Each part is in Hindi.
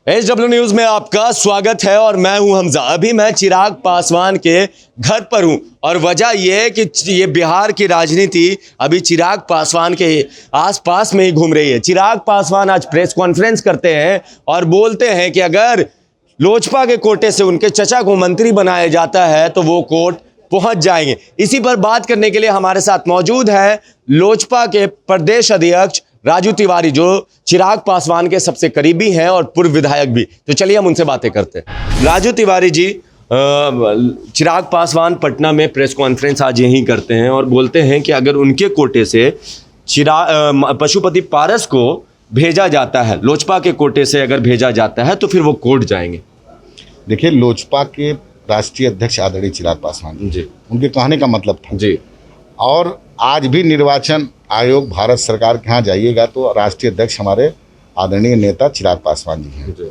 HW न्यूज में आपका स्वागत है और मैं हूं हमजा। अभी मैं चिराग पासवान के घर पर हूं और वजह यह है कि ये बिहार की राजनीति अभी चिराग पासवान के आसपास में ही घूम रही है। चिराग पासवान आज प्रेस कॉन्फ्रेंस करते हैं और बोलते हैं कि अगर लोजपा के कोटे से उनके चचा को मंत्री बनाया जाता है तो वो कोर्ट पहुंच जाएंगे। इसी पर बात करने के लिए हमारे साथ मौजूद है लोजपा के प्रदेश अध्यक्ष राजू तिवारी, जो चिराग पासवान के सबसे करीबी हैं और पूर्व विधायक भी। तो चलिए हम उनसे बातें करते हैं। राजू तिवारी जी, चिराग पासवान पटना में प्रेस कॉन्फ्रेंस आज यहीं करते हैं और बोलते हैं कि अगर उनके कोटे से पशुपति पारस को भेजा जाता है, लोजपा के कोटे से अगर भेजा जाता है तो फिर वो कोर्ट जाएंगे। देखिए, लोजपा के राष्ट्रीय अध्यक्ष आदरणीय चिराग पासवान जी, उनके कहने का मतलब था जी। और आज भी निर्वाचन आयोग भारत सरकार के यहाँ जाइएगा तो राष्ट्रीय अध्यक्ष हमारे आदरणीय नेता चिराग पासवान जी हैं।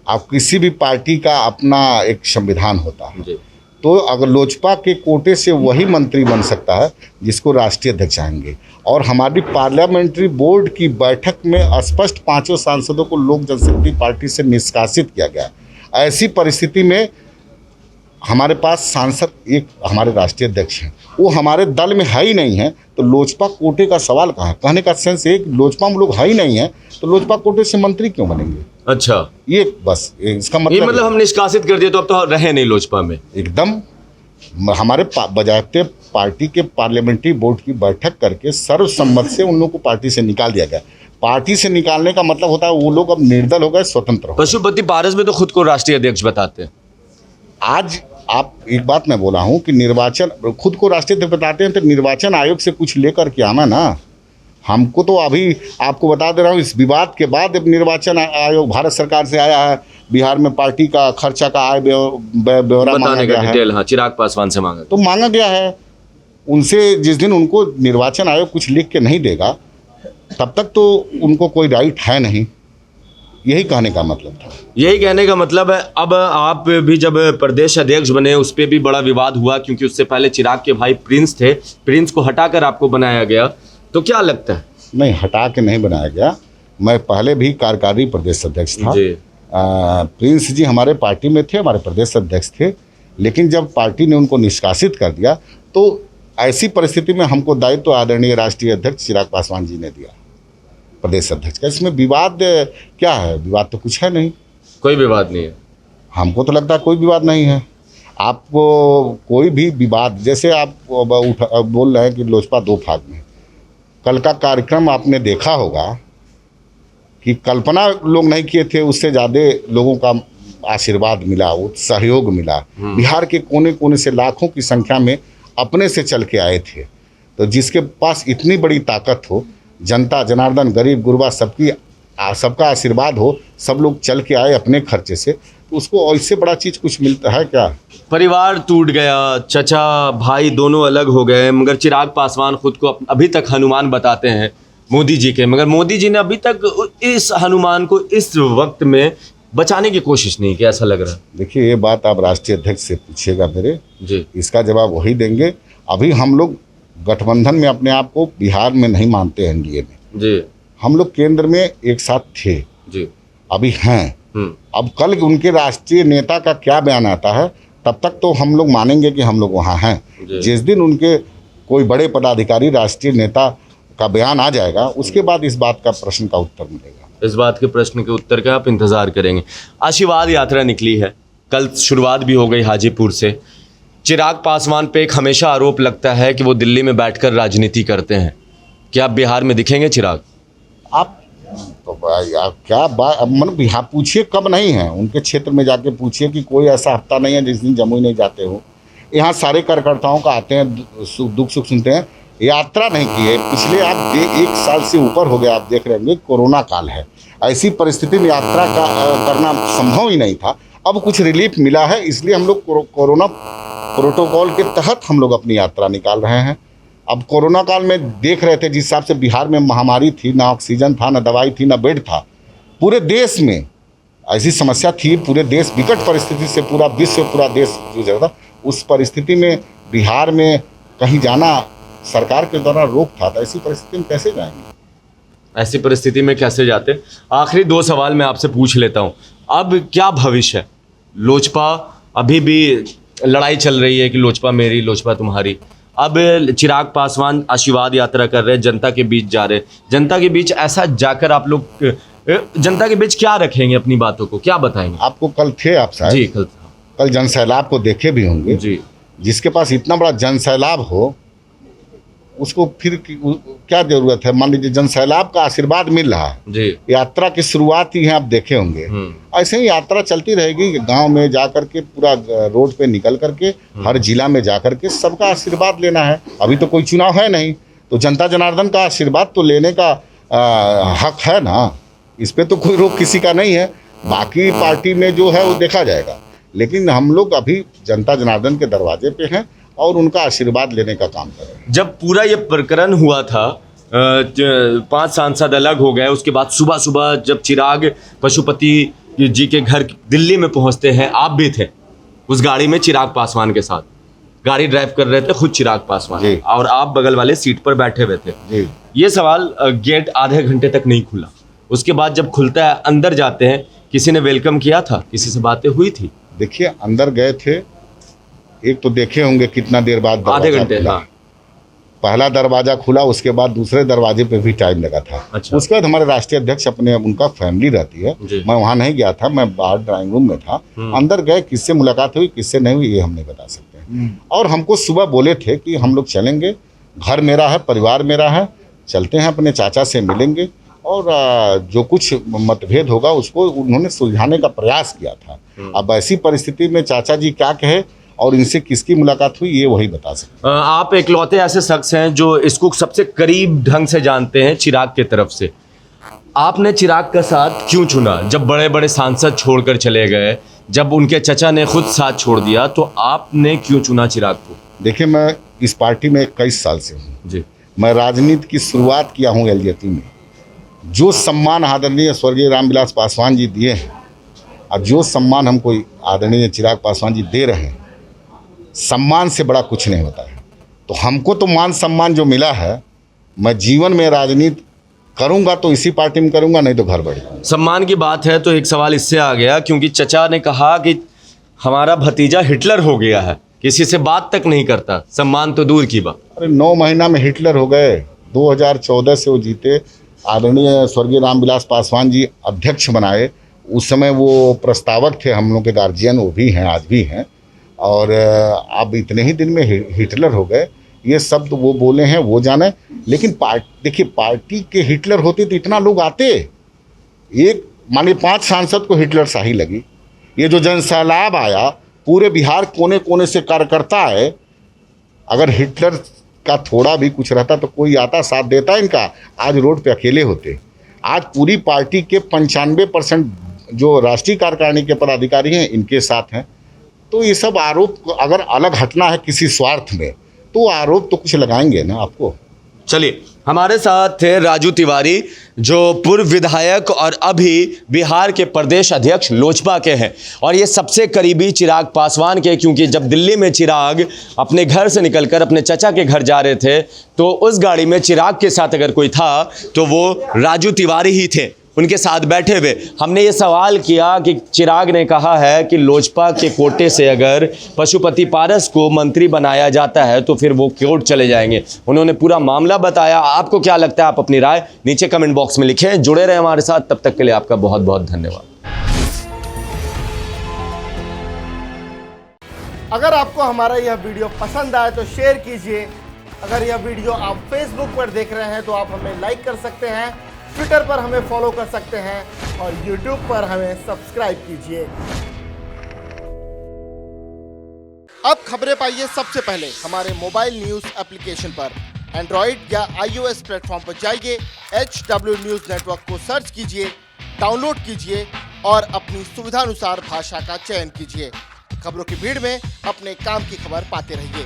आप किसी भी पार्टी का अपना एक संविधान होता है, तो अगर लोजपा के कोटे से वही मंत्री बन सकता है जिसको राष्ट्रीय अध्यक्ष चाहेंगे। और हमारी पार्लियामेंट्री बोर्ड की बैठक में स्पष्ट 5 सांसदों को लोक जनशक्ति पार्टी से निष्कासित किया गया। ऐसी परिस्थिति में हमारे पास सांसद एक हमारे राष्ट्रीय अध्यक्ष हैं, वो हमारे दल में है ही नहीं है, तो लोजपा कोटे का सवाल कहाँ है? कहने का सेंस एक, लोजपा में लोग है ही नहीं है तो लोजपा कोटे से मंत्री क्यों बनेंगे? अच्छा, ये बस इसका मतलब हम निष्कासित कर दिए तो अब तो रहे नहीं लोजपा में। एकदम हमारे बजाते पार्टी के पार्लियामेंट्री बोर्ड की बैठक करके सर्वसम्मत से उन लोगों को पार्टी से निकाल दिया गया। पार्टी से निकालने का मतलब होता है वो लोग अब निर्दल हो गए, स्वतंत्र हो गए। पशुपति पारस में तो खुद को राष्ट्रीय अध्यक्ष बताते हैं। आज आप एक बात मैं बोला हूं कि निर्वाचन खुद को राष्ट्रीय अध्यक्ष बताते हैं तो निर्वाचन आयोग से कुछ लेकर के आना ना। हमको तो अभी आपको बता दे रहा हूं, इस विवाद के बाद निर्वाचन आयोग भारत सरकार से आया है, बिहार में पार्टी का खर्चा का आय ब्यौरा मांगा गया है। हाँ, चिराग पासवान से मांगा तो मांगा गया है उनसे। जिस दिन उनको निर्वाचन आयोग कुछ लिख के नहीं देगा तब तक तो उनको कोई राइट है नहीं। यही कहने का मतलब था। यही कहने का मतलब है। अब आप भी जब प्रदेश अध्यक्ष बने उस पर भी बड़ा विवाद हुआ, क्योंकि उससे पहले चिराग के भाई प्रिंस थे, प्रिंस को हटाकर आपको बनाया गया। तो क्या लगता है? नहीं, हटा के नहीं बनाया गया। मैं पहले भी कार्यकारी प्रदेश अध्यक्ष था जी। प्रिंस जी हमारे पार्टी में थे, हमारे प्रदेश अध्यक्ष थे, लेकिन जब पार्टी ने उनको निष्कासित कर दिया तो ऐसी परिस्थिति में हमको दायित्व तो आदरणीय राष्ट्रीय अध्यक्ष चिराग पासवान जी ने दिया, प्रदेश अध्यक्ष का। इसमें विवाद क्या है? विवाद तो कुछ है नहीं, कोई विवाद नहीं है। हमको तो लगता है कोई विवाद नहीं है। आपको कोई भी विवाद, जैसे आप बोल रहे हैं कि लोजपा 2 भाग में, कल का कार्यक्रम आपने देखा होगा कि कल्पना लोग नहीं किए थे, उससे ज़्यादा लोगों का आशीर्वाद मिला, वो सहयोग मिला। बिहार के कोने कोने से लाखों की संख्या में अपने से चल के आए थे। तो जिसके पास इतनी बड़ी ताकत हो, जनता जनार्दन गरीब गुरबा सबका आशीर्वाद हो, सब लोग चल के आए अपने खर्चे से, तो उसको इससे बड़ा चीज़ कुछ मिलता है क्या? परिवार टूट गया, चचा भाई दोनों अलग हो गए, मगर चिराग पासवान खुद को अभी तक हनुमान बताते हैं मोदी जी के, मगर मोदी जी ने अभी तक इस हनुमान को इस वक्त में बचाने की कोशिश नहीं की, ऐसा लग रहा है। देखिए, ये बात आप राष्ट्रीय अध्यक्ष से पूछिएगा मेरे जी, इसका जवाब वही देंगे। अभी हम लोग गठबंधन में अपने आप को बिहार में नहीं मानते हैं, एनडीए में जी। हम लोग केंद्र में एक साथ थे जी, अभी हैं। अब कल उनके राष्ट्रीय नेता का क्या बयान आता है तब तक तो हम लोग मानेंगे कि हम लोग वहाँ हैं। जिस दिन उनके कोई बड़े पदाधिकारी राष्ट्रीय नेता का बयान आ जाएगा, उसके बाद इस बात का प्रश्न का उत्तर मिलेगा। इस बात के प्रश्न के उत्तर का आप इंतजार करेंगे। आशीर्वाद यात्रा निकली है, कल शुरुआत भी हो गई हाजीपुर से। चिराग पासवान पे एक हमेशा आरोप लगता है कि वो दिल्ली में बैठकर राजनीति करते हैं। क्या आप बिहार में दिखेंगे चिराग? आप तो क्या बात, मतलब यहाँ पूछिए कब नहीं है, उनके क्षेत्र में जाके पूछिए कि कोई ऐसा हफ्ता नहीं है जिस दिन जमुई नहीं जाते हो। यहाँ सारे कार्यकर्ताओं का आते हैं, दुख सुख सुनते हैं। यात्रा नहीं की है पिछले, आप 1 साल से ऊपर हो गया, आप देख रहे होंगे कोरोना काल है। ऐसी परिस्थिति में यात्रा करना संभव ही नहीं था। अब कुछ रिलीफ मिला है, इसलिए हम लोग कोरोना प्रोटोकॉल के तहत हम लोग अपनी यात्रा निकाल रहे हैं। अब कोरोना काल में देख रहे थे जिस हिसाब से बिहार में महामारी थी, ना ऑक्सीजन था, ना दवाई थी, ना बेड था। पूरे देश में ऐसी समस्या थी, पूरे देश विकट परिस्थिति से पूरा विश्व पूरा देश जूझ रहा था। उस परिस्थिति में बिहार में कहीं जाना सरकार के द्वारा रोक था, तो ऐसी परिस्थिति में कैसे जाएंगे? ऐसी परिस्थिति में कैसे जाते? आखिरी 2 सवाल मैं आपसे पूछ लेता हूँ। अब क्या भविष्य है? लोजपा अभी भी लड़ाई चल रही है कि लोजपा मेरी, लोजपा तुम्हारी। अब चिराग पासवान आशीर्वाद यात्रा कर रहे हैं, जनता के बीच जा रहे हैं। जनता के बीच ऐसा जाकर आप लोग जनता के बीच क्या रखेंगे अपनी बातों को, क्या बताएंगे? आपको कल थे आप शायद? जी कल जनसैलाब को देखे भी होंगे जी। जिसके पास इतना बड़ा जनसैलाब हो उसको फिर क्या जरूरत है? मान लीजिए जनसैलाब का आशीर्वाद मिल रहा है जी। यात्रा की शुरुआत ही है, आप देखे होंगे। ऐसे ही यात्रा चलती रहेगी, गांव में जा करके पूरा रोड पे निकल करके हर जिला में जा करके सबका आशीर्वाद लेना है। अभी तो कोई चुनाव है नहीं, तो जनता जनार्दन का आशीर्वाद तो लेने का हक है ना, इस पे तो कोई रोक किसी का नहीं है। बाकी पार्टी में जो है वो देखा जाएगा, लेकिन हम लोग अभी जनता जनार्दन के दरवाजे पे हैं और उनका आशीर्वाद लेने का काम कर रहे हैं। जब पूरा ये प्रकरण हुआ था 5 सांसद अलग हो गए, उसके बाद सुबह सुबह जब चिराग पशुपति जी के घर दिल्ली में पहुंचते हैं, आप भी थे उस गाड़ी में चिराग पासवान के साथ, गाड़ी ड्राइव कर रहे थे खुद चिराग पासवान और आप बगल वाले सीट पर बैठे हुए थे जी। ये सवाल गेट आधे घंटे तक नहीं खुला, उसके बाद जब खुलता है अंदर जाते हैं, किसी ने वेलकम किया था, किसी से बातें हुई थी? देखिए अंदर गए थे, एक तो देखे होंगे कितना देर बाद आधे घंटे। हाँ। पहला दरवाजा खुला, उसके बाद दूसरे दरवाजे पे भी टाइम लगा था। अच्छा। उसके बाद हमारे राष्ट्रीय अध्यक्ष अपने, उनका फैमिली रहती है, मैं वहाँ नहीं गया था, मैं बाहर ड्राइंग रूम में था। अंदर गए, किससे मुलाकात हुई किससे नहीं हुई ये हम नहीं बता सकते। और हमको सुबह बोले थे कि हम लोग चलेंगे, घर मेरा है, परिवार मेरा है, चलते हैं अपने चाचा से मिलेंगे और जो कुछ मतभेद होगा उसको उन्होंने सुलझाने का प्रयास किया था। अब ऐसी परिस्थिति में चाचा जी क्या कहे और इनसे किसकी मुलाकात हुई ये वही बता सकते। आप इकलौते ऐसे शख्स हैं जो इसको सबसे करीब ढंग से जानते हैं चिराग के तरफ से। आपने चिराग का साथ क्यों चुना? जब बड़े बड़े सांसद छोड़कर चले गए, जब उनके चचा ने खुद साथ छोड़ दिया, तो आपने क्यों चुना चिराग को? देखिए मैं इस पार्टी में 21 साल से हूँ जी। मैं राजनीति की शुरुआत किया हूँ एलजेपी में। जो सम्मान आदरणीय स्वर्गीय रामविलास पासवान जी दिए हैं और जो सम्मान हमको आदरणीय चिराग पासवान जी दे रहे हैं, सम्मान से बड़ा कुछ नहीं होता है। तो हमको तो मान सम्मान जो मिला है, मैं जीवन में राजनीति करूंगा तो इसी पार्टी में करूंगा, नहीं तो घर बढ़ूंगा। सम्मान की बात है तो एक सवाल इससे आ गया, क्योंकि चचा ने कहा कि हमारा भतीजा हिटलर हो गया है, किसी से बात तक नहीं करता, सम्मान तो दूर की बात। अरे 9 महीना में हिटलर हो गए। 2014 से वो जीते, आदरणीय स्वर्गीय रामविलास पासवान जी अध्यक्ष बनाए। उस समय वो प्रस्तावक थे, हम लोग के गार्जियन वो भी हैं, आज भी हैं। और अब इतने ही दिन में हिटलर हो गए, ये शब्द वो बोले हैं वो जाने। लेकिन देखिए पार्टी के हिटलर होते तो इतना लोग आते। एक मानिए 5 सांसद को हिटलर शाही लगी। ये जो जनसैलाब आया, पूरे बिहार कोने कोने से कार्यकर्ता आए। अगर हिटलर का थोड़ा भी कुछ रहता तो कोई आता, साथ देता इनका, आज रोड पे अकेले होते। आज पूरी पार्टी के 95% जो राष्ट्रीय कार्यकारिणी के पदाधिकारी हैं इनके साथ हैं। तो ये सब आरोप अगर अलग हटना है किसी स्वार्थ में, तो आरोप तो कुछ लगाएंगे ना आपको। चलिए, हमारे साथ थे राजू तिवारी, जो पूर्व विधायक और अभी बिहार के प्रदेश अध्यक्ष लोजपा के हैं, और ये सबसे करीबी चिराग पासवान के, क्योंकि जब दिल्ली में चिराग अपने घर से निकलकर अपने चचा के घर जा रहे थे, तो उस गाड़ी में चिराग के साथ अगर कोई था तो वो राजू तिवारी ही थे, उनके साथ बैठे हुए। हमने ये सवाल किया कि चिराग ने कहा है कि लोजपा के कोटे से अगर पशुपति पारस को मंत्री बनाया जाता है तो फिर वो कोर्ट चले जाएंगे। उन्होंने पूरा मामला बताया। आपको क्या लगता है? आप अपनी राय नीचे कमेंट बॉक्स में लिखें। जुड़े रहे हमारे साथ, तब तक के लिए आपका बहुत बहुत धन्यवाद। अगर आपको हमारा यह वीडियो पसंद आए तो शेयर कीजिए। अगर यह वीडियो आप फेसबुक पर देख रहे हैं तो आप हमें लाइक कर सकते हैं, ट्विटर पर हमें फॉलो कर सकते हैं और यूट्यूब पर हमें सब्सक्राइब कीजिए। अब खबरें पाइए सबसे पहले हमारे मोबाइल न्यूज एप्लीकेशन पर। एंड्रॉइड या iOS प्लेटफॉर्म पर जाइए, HW न्यूज नेटवर्क को सर्च कीजिए, डाउनलोड कीजिए और अपनी सुविधानुसार भाषा का चयन कीजिए। खबरों की भीड़ में अपने काम की खबर पाते रहिए।